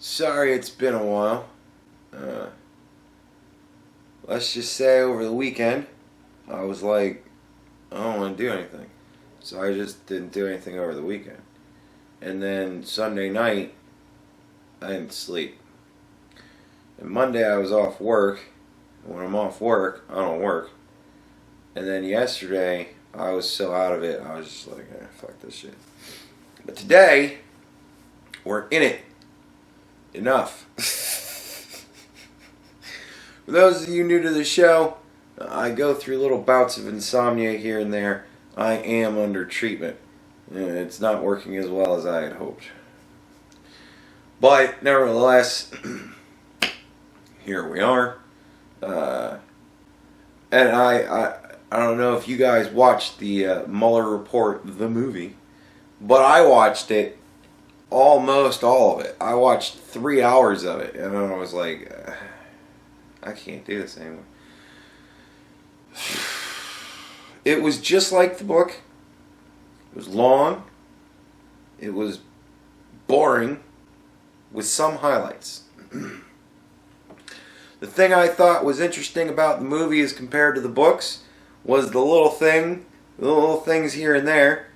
Sorry it's been a while. Let's just say over the weekend, I was like, I don't want to do anything. So I just didn't do anything over the weekend. And then Sunday night, I didn't sleep. And Monday I was off work. When I'm off work, I don't work. And then yesterday, I was so out of it, I was just like, fuck this shit. But today, we're in it. Enough. For those of you new to the show, I go through little bouts of insomnia here and there. I am under treatment. It's not working as well as I had hoped. But nevertheless, here we are. And I don't know if you guys watched the Mueller report, the movie, but I watched it, almost all of it. I watched 3 hours of it, and I was like, I can't do this anymore. It was just like the book. It was long. It was boring, with some highlights. The thing I thought was interesting about the movie as compared to the books was the little things here and there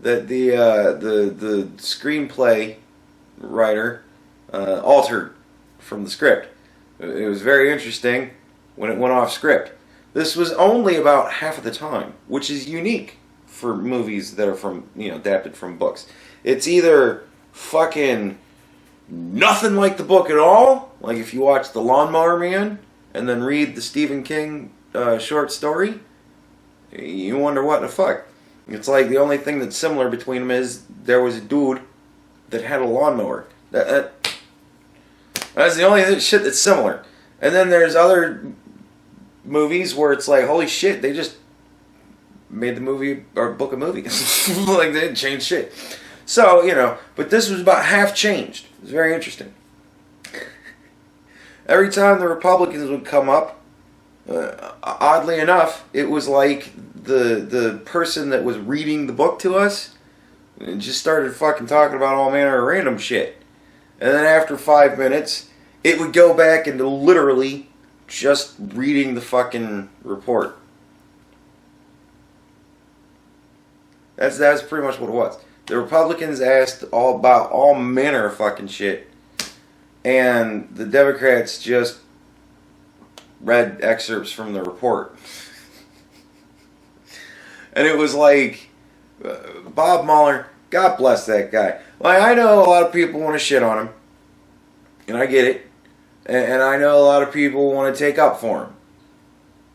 that the screenplay writer altered from the script. It was very interesting when it went off script. This was only about half of the time, which is unique for movies that are from, adapted from books. It's either fucking nothing like the book at all, like if you watch The Lawnmower Man and then read the Stephen King short story, you wonder what the fuck. It's like the only thing that's similar between them is there was a dude that had a lawnmower. That's the only shit that's similar. And then there's other movies where it's like, holy shit, they just made the movie or book a movie. Like they didn't change shit. So, but this was about half changed. It was very interesting. Every time the Republicans would come up, oddly enough, it was like the person that was reading the book to us just started fucking talking about all manner of random shit. And then after 5 minutes, it would go back into literally just reading the fucking report. That's pretty much what it was. The Republicans asked about all manner of fucking shit, and the Democrats just read excerpts from the report. And it was like, Bob Mueller, God bless that guy. Like, I know a lot of people want to shit on him, and I get it. And I know a lot of people want to take up for him.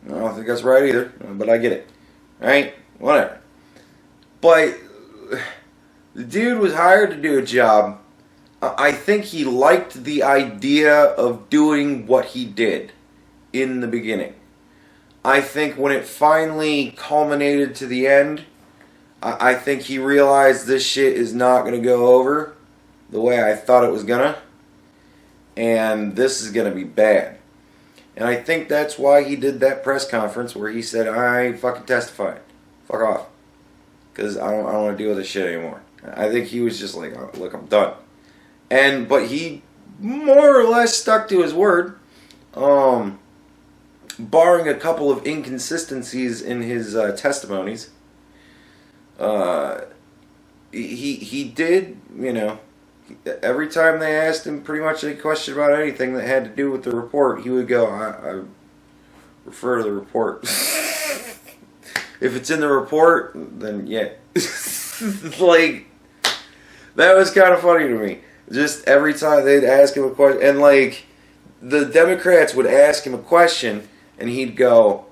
I don't think that's right either, but I get it. Right? Whatever. But the dude was hired to do a job. I think he liked the idea of doing what he did in the beginning. I think when it finally culminated to the end, I think he realized this shit is not going to go over the way I thought it was going to. And this is going to be bad. And I think that's why he did that press conference where he said, I ain't fucking testifying. Fuck off. Because I don't want to deal with this shit anymore. I think he was just like, oh, look, I'm done. But he more or less stuck to his word. Barring a couple of inconsistencies in his testimonies. He did, every time they asked him pretty much a question about anything that had to do with the report, he would go, I refer to the report. If it's in the report, then yeah. Like, that was kind of funny to me. Just every time they'd ask him a question, and like, the Democrats would ask him a question, and he'd go,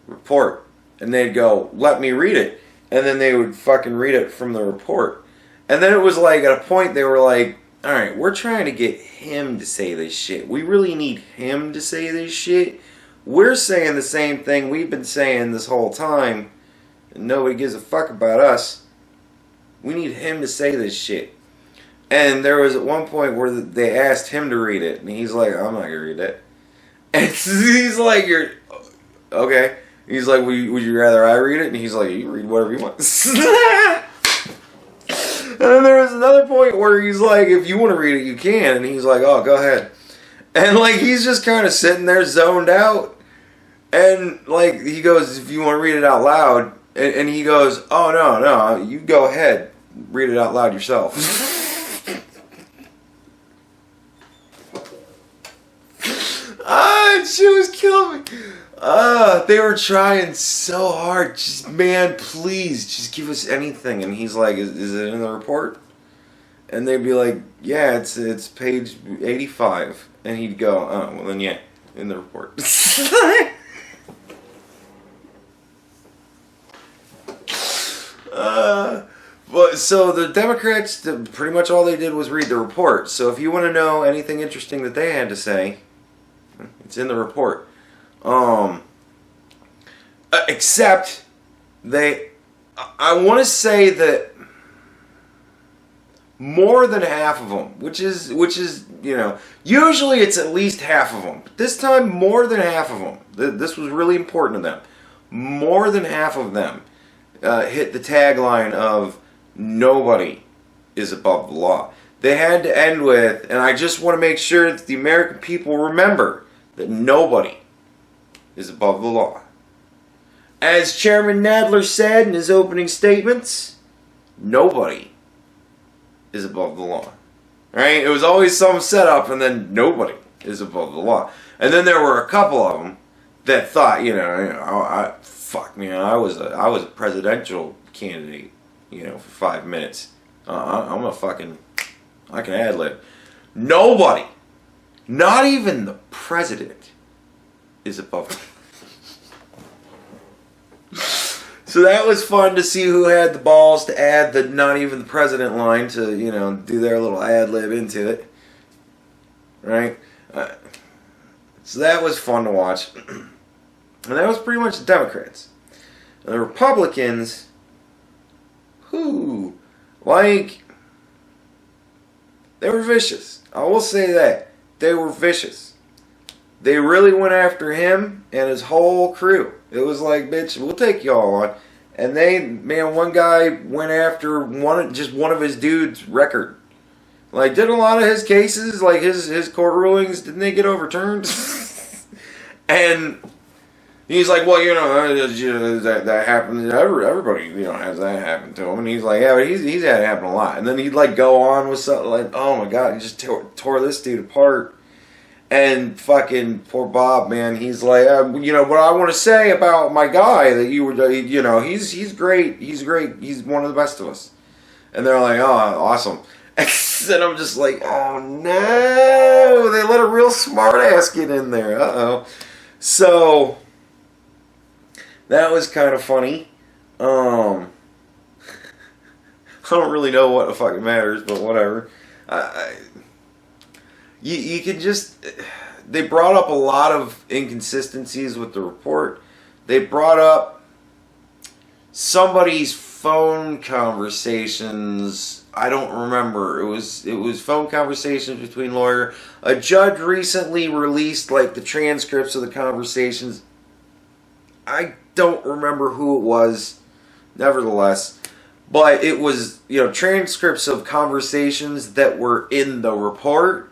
report. And they'd go, let me read it. And then they would fucking read it from the report. And then it was like, at a point, they were like, alright, we're trying to get him to say this shit. We really need him to say this shit. We're saying the same thing we've been saying this whole time. And nobody gives a fuck about us. We need him to say this shit. And there was at one point where they asked him to read it. And he's like, I'm not going to read that. And he's like, you're... Okay. He's like, would you rather I read it? And he's like, you read whatever you want. then there was another point where he's like, if you want to read it, you can. And he's like, oh, go ahead. And like, he's just kind of sitting there zoned out. And like, he goes, if you want to read it out loud. And he goes, oh, no, you go ahead. Read it out loud yourself. Shit was killing me. They were trying so hard. Just, man, please, just give us anything. And he's like, is it in the report? And they'd be like, yeah, it's page 85. And he'd go, oh, well then yeah, in the report. But so the Democrats, pretty much all they did was read the report. So if you want to know anything interesting that they had to say, it's in the report. Except I want to say that more than half of them, which is usually it's at least half of them. But this time, more than half of them. This was really important to them. More than half of them hit the tagline of nobody is above the law. They had to end with, and I just want to make sure that the American people remember that nobody is above the law. As Chairman Nadler said in his opening statements, nobody is above the law. Right? It was always some setup, and then nobody is above the law. And then there were a couple of them that thought, I was a presidential candidate, for 5 minutes. I can ad-lib. Nobody, not even the president, is above the law. So that was fun to see who had the balls to add the not even the president line to, do their little ad-lib into it. Right? So that was fun to watch. And that was pretty much the Democrats. And the Republicans, they were vicious. I will say that. They were vicious. They really went after him and his whole crew. It was like, bitch, we'll take y'all on. And one guy went after one of his dudes' record. Like, did a lot of his cases, like his court rulings, didn't they get overturned? And he's like, well, that happens. Everybody, has that happen to him. And he's like, yeah, but he's had it happen a lot. And then he'd like go on with something like, oh my God, he just tore this dude apart. And fucking poor Bob, man, he's like, what I want to say about my guy that you were, he's great. He's great. He's one of the best of us. And they're like, oh, awesome. And I'm just like, oh no, they let a real smart ass get in there. Uh-oh. So that was kind of funny. I don't really know what the fucking matters, but whatever. You can just... They brought up a lot of inconsistencies with the report. They brought up somebody's phone conversations. I don't remember. It was phone conversations between lawyers. A judge recently released like the transcripts of the conversations. I don't remember who it was, nevertheless. But it was, transcripts of conversations that were in the report.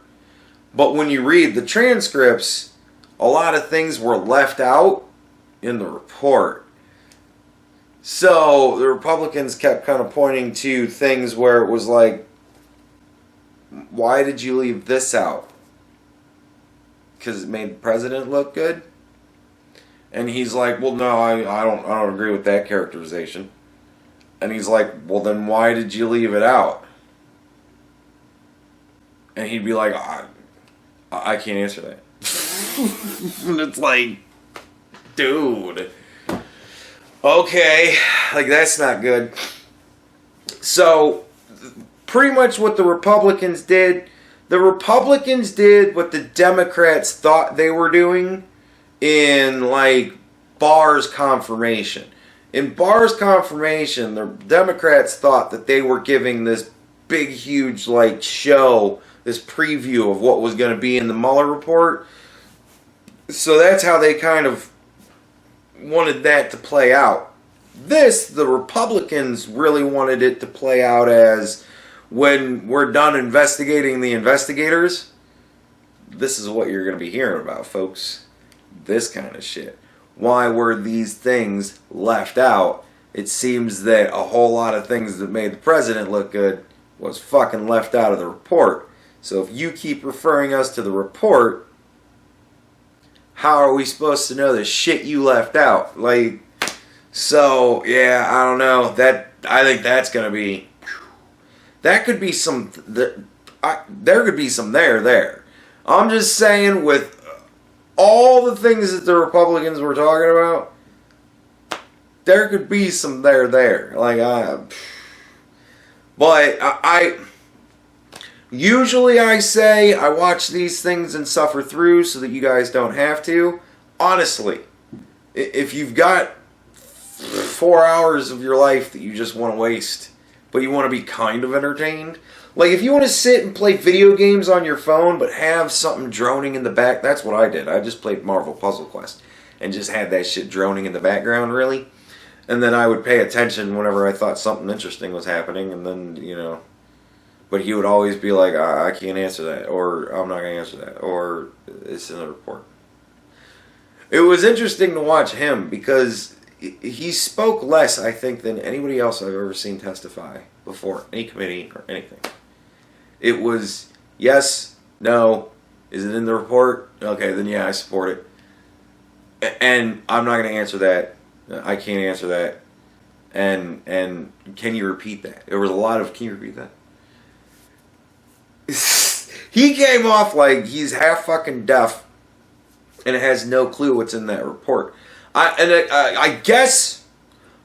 But when you read the transcripts, a lot of things were left out in the report. So the Republicans kept kind of pointing to things where it was like, why did you leave this out? Because it made the president look good? And he's like, well, no, I don't agree with that characterization. And he's like, well, then why did you leave it out? And he'd be like, I can't answer that. And it's like, dude. Okay. Like, that's not good. So, pretty much what the Republicans did what the Democrats thought they were doing in, like, Barr's confirmation. In Barr's confirmation, the Democrats thought that they were giving this big, huge, like, show, this preview of what was going to be in the Mueller report. So that's how they kind of wanted that to play out. The Republicans really wanted it to play out as, when we're done investigating the investigators, this is what you're going to be hearing about, folks. This kind of shit. Why were these things left out? It seems that a whole lot of things that made the president look good was fucking left out of the report. So if you keep referring us to the report, how are we supposed to know the shit you left out? Like, so, yeah, I don't know. I think that's going to be... That could be some... There could be some there. I'm just saying, with all the things that the Republicans were talking about, there could be some there. Like, but I usually I say I watch these things and suffer through so that you guys don't have to. Honestly, if you've got 4 hours of your life that you just want to waste, but you want to be kind of entertained, like if you want to sit and play video games on your phone but have something droning in the back, that's what I did. I just played Marvel Puzzle Quest and just had that shit droning in the background, really. And then I would pay attention whenever I thought something interesting was happening, and then, you know, but he would always be like, I can't answer that, or I'm not going to answer that, or it's in the report. It was interesting to watch him because he spoke less, I think, than anybody else I've ever seen testify before, any committee or anything. It was, yes, no, is it in the report? Okay, then yeah, I support it. And I'm not going to answer that. I can't answer that. And can you repeat that? There was a lot of, can you repeat that? He came off like he's half fucking deaf and has no clue what's in that report. I guess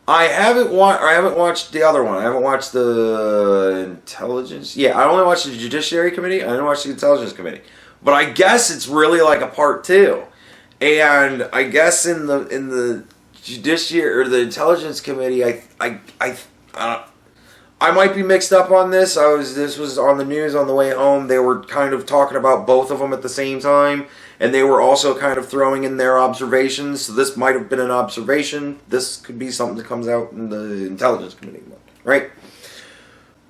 I haven't watched the other one. I haven't watched the intelligence. Yeah, I only watched the Judiciary Committee. I didn't watch the Intelligence Committee. But I guess it's really like a part two. And I guess in the Judiciary or the Intelligence Committee, I might be mixed up on this. This was on the news on the way home. They were kind of talking about both of them at the same time, and they were also kind of throwing in their observations. So this might have been an observation. This could be something that comes out in the Intelligence Committee, right?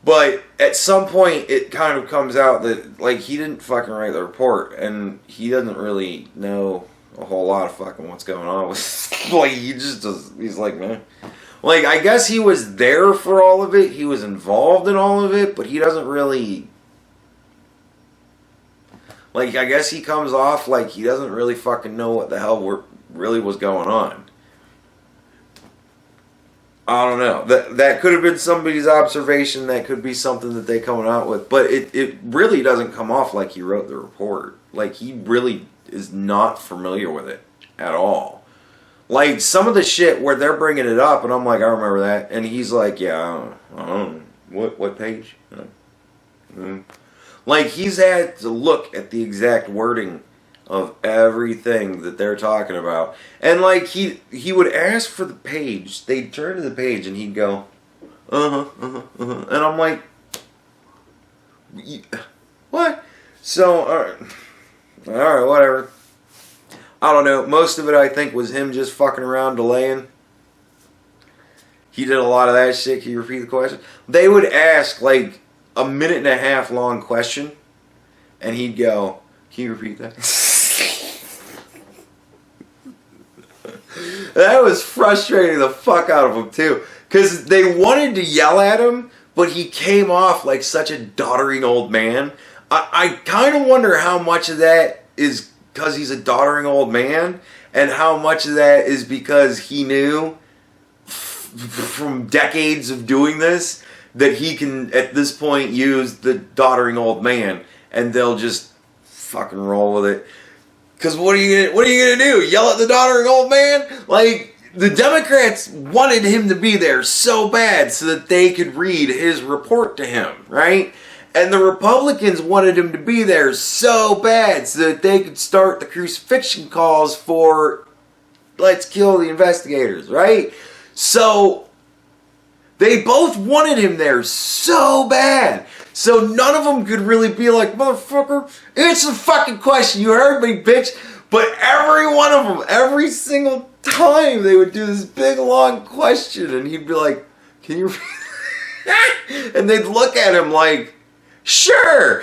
But at some point, it kind of comes out that like he didn't fucking write the report, and he doesn't really know a whole lot of fucking what's going on with like he just does. He's like, man, like I guess he was there for all of it. He was involved in all of it, but he doesn't really like. I guess he comes off like he doesn't really fucking know what the hell really was going on. I don't know. That could have been somebody's observation. That could be something that they coming out with, but it really doesn't come off like he wrote the report. Like he really is not familiar with it at all. Like some of the shit where they're bringing it up and I'm like, I remember that, and he's like, yeah, I don't know. What page? Like he's had to look at the exact wording of everything that they're talking about, and like he would ask for the page, they'd turn to the page and he'd go and I'm like, what? So all right, whatever. I don't know. Most of it, I think, was him just fucking around delaying. He did a lot of that shit. Can you repeat the question? They would ask, like, a 1.5 minute long question, and he'd go, can you repeat that? That was frustrating the fuck out of him, too. Because they wanted to yell at him, but he came off like such a doddering old man. I kind of wonder how much of that is because he's a doddering old man, and how much of that is because he knew from decades of doing this that he can, at this point, use the doddering old man, and they'll just fucking roll with it. Because what are you gonna do? Yell at the doddering old man? Like, the Democrats wanted him to be there so bad so that they could read his report to him, right? And the Republicans wanted him to be there so bad so that they could start the crucifixion calls for let's kill the investigators, right? So they both wanted him there so bad. So none of them could really be like, motherfucker, answer the fucking question. You heard me, bitch. But every one of them, every single time, they would do this big long question, and he'd be like, can you repeat? And they'd look at him like, sure.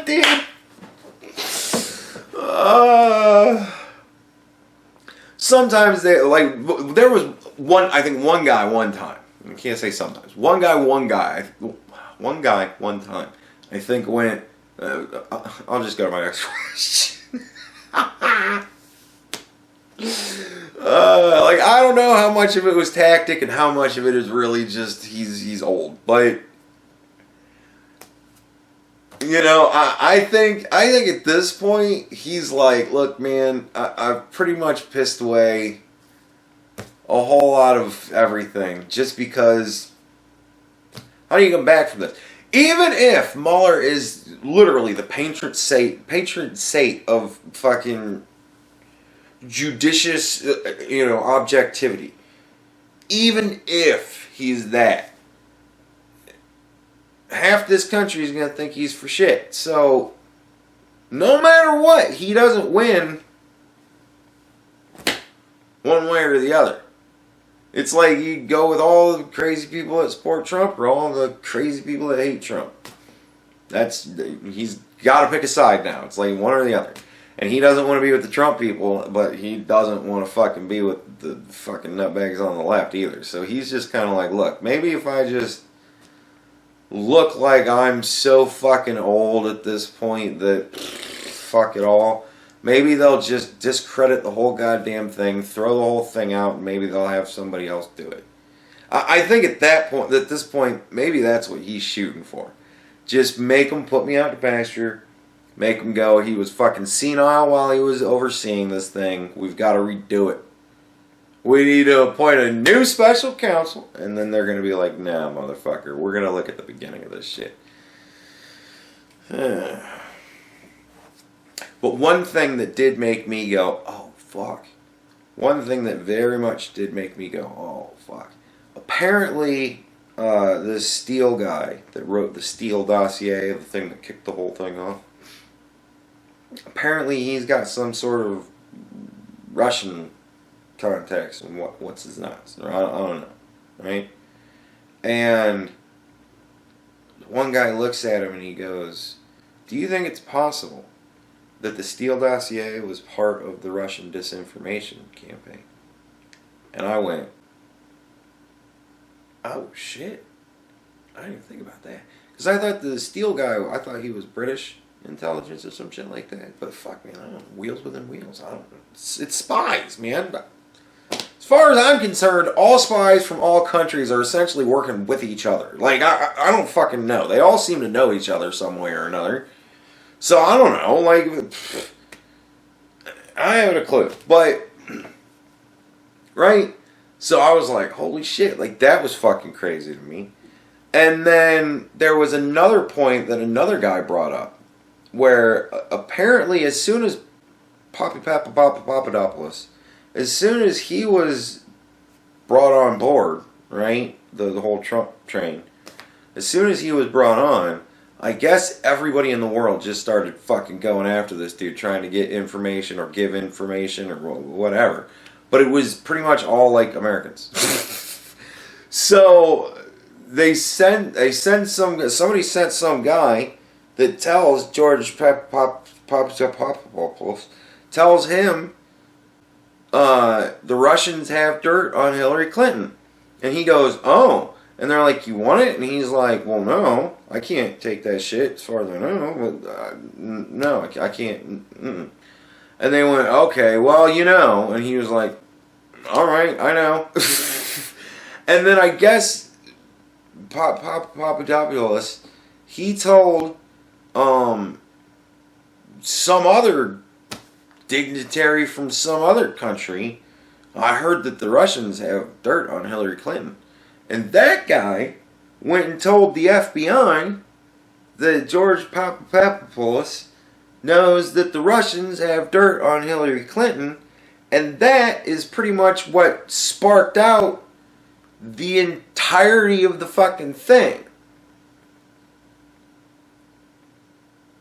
Dude. Sometimes they, like, there was I think one guy one time. I can't say sometimes. One guy one time. I think went, I'll just go to my next question. Like, I don't know how much of it was tactic and how much of it is really just he's old, but you know, I think at this point he's like, look, man, I've pretty much pissed away a whole lot of everything just because. How do you come back from this? Even if Mueller is literally the patron saint of fucking judicious, objectivity. Even if he's that, half this country is going to think he's for shit. So, no matter what, he doesn't win one way or the other. It's like you go with all the crazy people that support Trump or all the crazy people that hate Trump. He's got to pick a side now. It's like one or the other. And he doesn't want to be with the Trump people, but he doesn't want to fucking be with the fucking nutbags on the left either. So he's just kind of like, look, maybe if I just look like I'm so fucking old at this point that fuck it all, maybe they'll just discredit the whole goddamn thing, throw the whole thing out, and maybe they'll have somebody else do it. I think at this point, maybe that's what he's shooting for. Just make him put me out to pasture. Make him go, he was fucking senile while he was overseeing this thing. We've got to redo it. We need to appoint a new special counsel. And then they're going to be like, nah, motherfucker. We're going to look at the beginning of this shit. But one thing that did make me go, oh, fuck. One thing that very much did make me go, oh, fuck. Apparently, this Steele guy that wrote the Steele dossier, the thing that kicked the whole thing off, apparently he's got some sort of Russian contacts and what's his nuts. I don't know, right? And one guy looks at him and he goes, do you think it's possible that the Steele dossier was part of the Russian disinformation campaign? And I went, oh shit, I didn't even think about that. Because I thought the Steele guy, I thought he was British intelligence or some shit like that. But fuck, man, I don't know. Wheels within wheels. I don't know. It's spies, man. But as far as I'm concerned, all spies from all countries are essentially working with each other. Like, I don't fucking know. They all seem to know each other some way or another. So, I don't know. Like, I haven't a clue. But, right? So, I was like, holy shit. Like, that was fucking crazy to me. And then there was another point that another guy brought up, where apparently as soon as Papadopoulos, as soon as he was brought on board, right, the whole Trump train, as soon as he was brought on, I guess everybody in the world just started fucking going after this dude, trying to get information or give information or whatever. But it was pretty much all like Americans. So somebody sent some guy that tells George Papadopoulos, tells him the Russians have dirt on Hillary Clinton. And he goes, oh. And they're like, you want it? And he's like, well, no. I can't take that shit as far as I know. But, no, I can't. Mm-mm. And they went, okay, well, you know. And he was like, all right, I know. And then I guess Papadopoulos, he told some other dignitary from some other country, I heard that the Russians have dirt on Hillary Clinton. And that guy went and told the FBI that George Papadopoulos knows that the Russians have dirt on Hillary Clinton. And that is pretty much what sparked out the entirety of the fucking thing.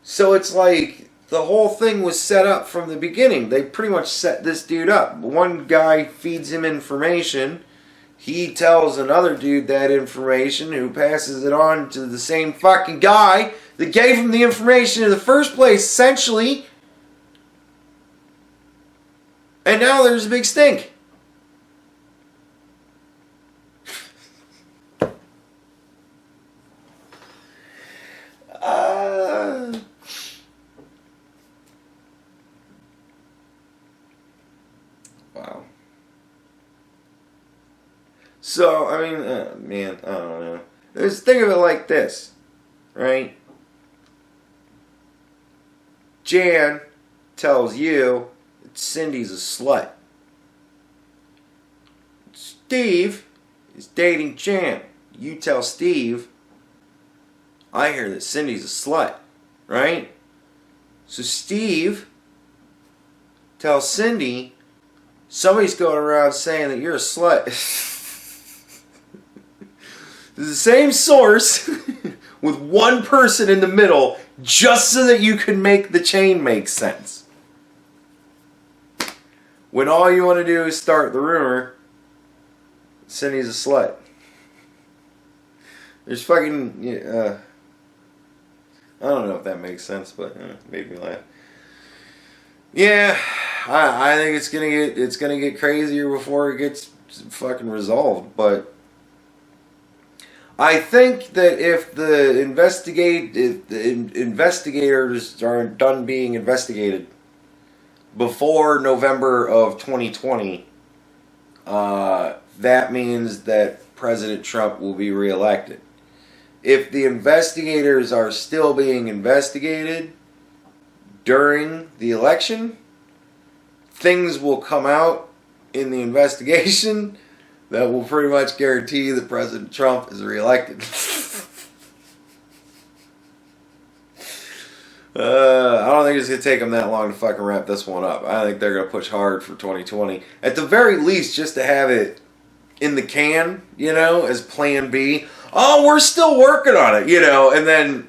So it's like the whole thing was set up from the beginning. They pretty much set this dude up. One guy feeds him information. he tells another dude that information, who passes it on to the same fucking guy that gave him the information in the first place, essentially. And now there's a big stink. Wow. So, I mean, man, I don't know. Just think of it like this, right? Jan tells you that Cindy's a slut. Steve is dating Jan. You tell Steve, I hear that Cindy's a slut, right? So Steve tells Cindy, somebody's going around saying that you're a slut. The same source with one person in the middle, just so that you can make the chain make sense. When all you want to do is start the rumor, Cindy's a slut. There's fucking I don't know if that makes sense, but it made me laugh. Yeah, I think it's gonna get crazier before it gets fucking resolved. But I think that if the investigators are done being investigated before November of 2020, that means that President Trump will be reelected. If the investigators are still being investigated during the election, things will come out in the investigation that will pretty much guarantee that President Trump is reelected. I don't think it's going to take them that long to fucking wrap this one up. I think they're going to push hard for 2020. At the very least, just to have it in the can, you know, as plan B. Oh, we're still working on it, you know, and then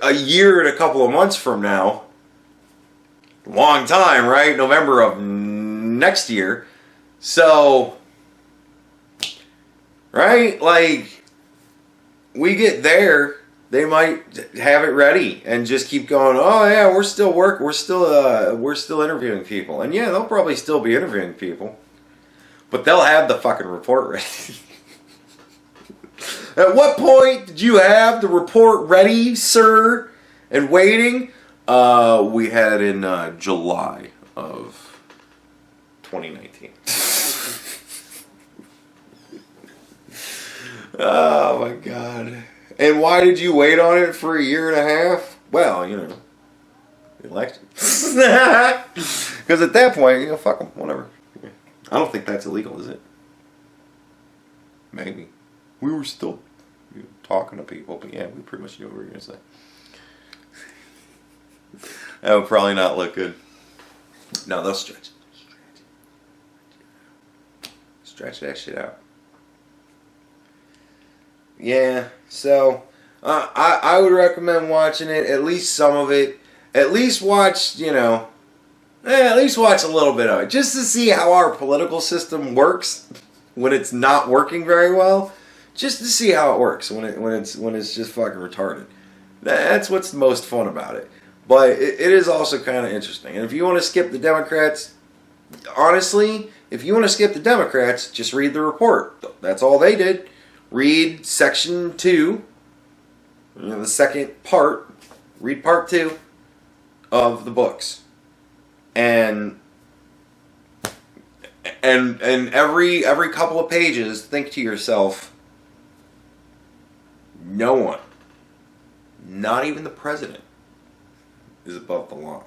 a year and a couple of months from now, long time, right? November of next year. So, right? Like, we get there, they might have it ready and just keep going, oh yeah, we're still working, we're still interviewing people. And yeah, they'll probably still be interviewing people. But they'll have the fucking report ready. At what point did you have the report ready, sir, and waiting? We had it in July of 2019. Oh my God. And why did you wait on it for a year and a half? Well, you know, election. Because at that point, you know, fuck them, whatever. I don't think that's illegal, is it? Maybe. We were still talking to people, but yeah, we pretty much knew what we were going to say. That would probably not look good. No, they'll stretch it. Stretch that shit out. Yeah, so I would recommend watching it, at least some of it. At least watch, you know, at least watch a little bit of it, just to see how our political system works when it's not working very well. Just to see how it works when it's just fucking retarded. That's what's the most fun about it. But it is also kind of interesting. And if you want to skip the Democrats, honestly, if you want to skip the Democrats, just read the report. That's all they did. Read section 2, you know, the second part. Read part 2 of the books, and every couple of pages, think to yourself, no one, not even the president, is above the law.